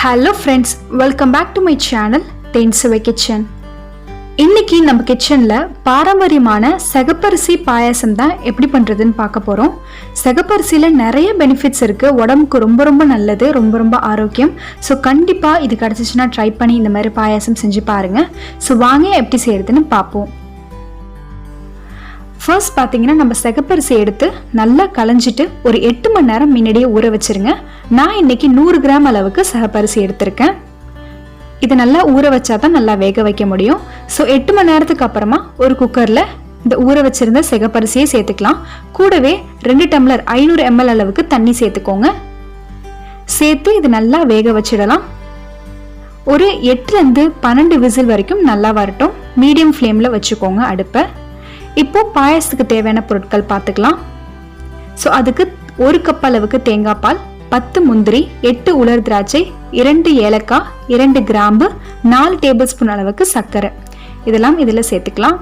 Hello friends, welcome back to my channel Thensuvai kitchen. இன்னைக்கு நம்ம கிச்சன்ல பாரம்பரியமான சகப்பரிசி பாயாசம் தான் எப்படி பண்றதுன்னு பார்க்க போறோம். சகப்பரிசியில நிறைய பெனிஃபிட்ஸ் இருக்கு, உடம்புக்கு ரொம்ப நல்லது, ரொம்ப ஆரோக்கியம். ஸோ கண்டிப்பா இது கிடைச்சிச்சுன்னா ட்ரை பண்ணி இந்த மாதிரி பாயாசம் செஞ்சு பாருங்க. ஸோ வாங்க எப்படி செய்யறதுன்னு பார்ப்போம். ஃபர்ஸ்ட் பார்த்தீங்கன்னா நம்ம சகப்பரிசி எடுத்து நல்லா களைஞ்சிட்டு ஒரு 8 மணி நேரம் முன்னாடியே ஊற வச்சிருங்க. நான் இன்னைக்கு 100 கிராம் அளவுக்கு சகப்பரிசி எடுத்திருக்கேன். இது நல்லா ஊற வச்சாதான் நல்லா வேக வைக்க முடியும். ஸோ 8 மணி நேரத்துக்கு அப்புறமா ஒரு குக்கரில் இந்த ஊற வச்சிருந்த சகப்பரிசியை சேர்த்துக்கலாம். கூடவே 2 டம்ளர் 500 ml அளவுக்கு தண்ணி சேர்த்துக்கோங்க. சேர்த்து இது நல்லா வேக வச்சிடலாம். ஒரு 8லேருந்து 12 விசில் வரைக்கும் நல்லா வரட்டும். மீடியம் ஃப்ளேமில் வச்சுக்கோங்க அடுப்பை. இப்போ பாயாசத்துக்கு தேவையான பொருட்கள் பார்த்துக்கலாம். ஸோ அதுக்கு 1 கப் அளவுக்கு தேங்காய் பால், 10 முந்திரி, 8 உலர் திராட்சை, 2 ஏலக்காய், 2 கிராம்பு, 4 டேபிள் ஸ்பூன் அளவுக்கு சர்க்கரை, இதெல்லாம் இதில் சேர்த்துக்கலாம்.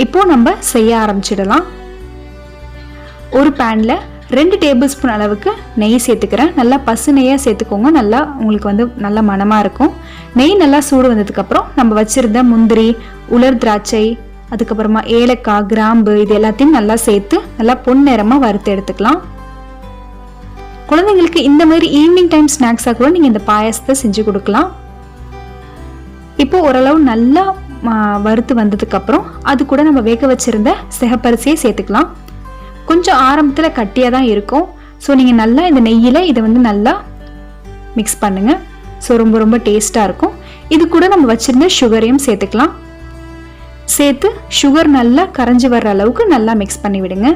இப்போ நம்ம செய்ய ஆரம்பிச்சிடலாம். ஒரு பேனில் 2 டேபிள் ஸ்பூன் அளவுக்கு நெய் சேர்த்துக்கிறேன். நல்லா பசு நெய்யாக சேர்த்துக்கோங்க, நல்லா உங்களுக்கு நல்ல மணமாக இருக்கும். நெய் நல்லா சூடு வந்ததுக்கப்புறம் நம்ம வச்சுருந்த முந்திரி, உலர் திராட்சை, அதுக்கப்புறமா ஏலக்காய், கிராம்பு, இது எல்லாத்தையும் நல்லா சேர்த்து நல்லா பொன்னிறமாக வறுத்து எடுத்துக்கலாம். குழந்தைங்களுக்கு இந்த மாதிரி ஈவினிங் டைம் ஸ்நாக்ஸாக கூட நீங்கள் இந்த பாயாசத்தை செஞ்சு கொடுக்கலாம். இப்போ ஓரளவு நல்லா வறுத்து வந்ததுக்கப்புறம் அது கூட நம்ம வேக வச்சிருந்த சிகப்பரிசியை சேர்த்துக்கலாம். கொஞ்சம் ஆரம்பத்தில் கட்டியாக தான் இருக்கும். ஸோ நீங்கள் நல்லா இந்த நெய்யில் இதை நல்லா மிக்ஸ் பண்ணுங்கள். ஸோ ரொம்ப டேஸ்ட்டாக இருக்கும். இது கூட நம்ம வச்சிருந்த சுகரையும் சேர்த்துக்கலாம். சேர்த்து சுகர் நல்லா கரைஞ்சி வர்ற அளவுக்கு நல்லா மிக்ஸ் பண்ணி விடுங்க.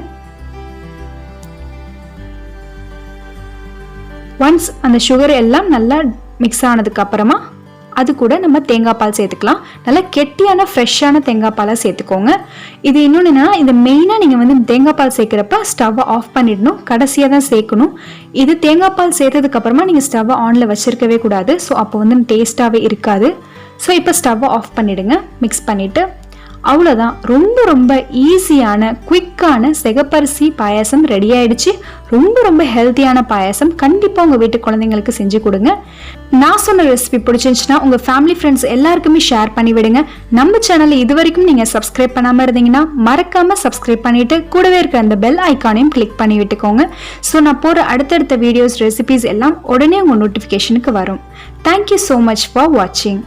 ஒன்ஸ் அந்த சுகர் எல்லாம் நல்லா மிக்ஸ் ஆனதுக்கு அப்புறமா அது கூட நம்ம தேங்காய் பால் சேர்த்துக்கலாம். நல்லா கெட்டியான ஃப்ரெஷ்ஷான தேங்காய் பாலாக சேர்த்துக்கோங்க. இது இன்னொன்று என்னன்னா, இது மெயினாக நீங்கள் தேங்காய் பால் சேர்க்குறப்ப ஸ்டவ்வை ஆஃப் பண்ணிடணும், கடைசியாக தான் சேர்க்கணும். இது தேங்காய் பால் சேர்த்ததுக்கு அப்புறமா நீங்கள் ஸ்டவ்வை ஆனில் வச்சிருக்கவே கூடாது. ஸோ அப்போ டேஸ்ட்டாகவே இருக்காது. ஸோ இப்போ ஸ்டவ்வை ஆஃப் பண்ணிடுங்க. மிக்ஸ் பண்ணிவிட்டு அவ்வளோதான், ரொம்ப ஈஸியான குயிக்கான சிகப்பரிசி பாயாசம் ரெடி ஆயிடுச்சு. ரொம்ப ஹெல்த்தியான பாயாசம். கண்டிப்பாக உங்கள் வீட்டு குழந்தைங்களுக்கு செஞ்சு கொடுங்க. நான் சொன்ன ரெசிபி பிடிச்சிருந்துச்சுன்னா உங்கள் ஃபேமிலி ஃப்ரெண்ட்ஸ் எல்லாருக்குமே ஷேர் பண்ணி விடுங்க. நம்ம சேனலை இது வரைக்கும் நீங்கள் சப்ஸ்கிரைப் பண்ணாமல் இருந்தீங்கன்னா மறக்காமல் சப்ஸ்கிரைப் பண்ணிவிட்டு கூடவே இருக்கிற அந்த பெல் ஐக்கானையும் கிளிக் பண்ணி விட்டுக்கோங்க. ஸோ நான் போகிற அடுத்தடுத்த வீடியோஸ், ரெசிபிஸ் எல்லாம் உடனே உங்கள் நோட்டிஃபிகேஷனுக்கு வரும். தேங்க்யூ ஸோ மச் ஃபார் வாட்சிங்.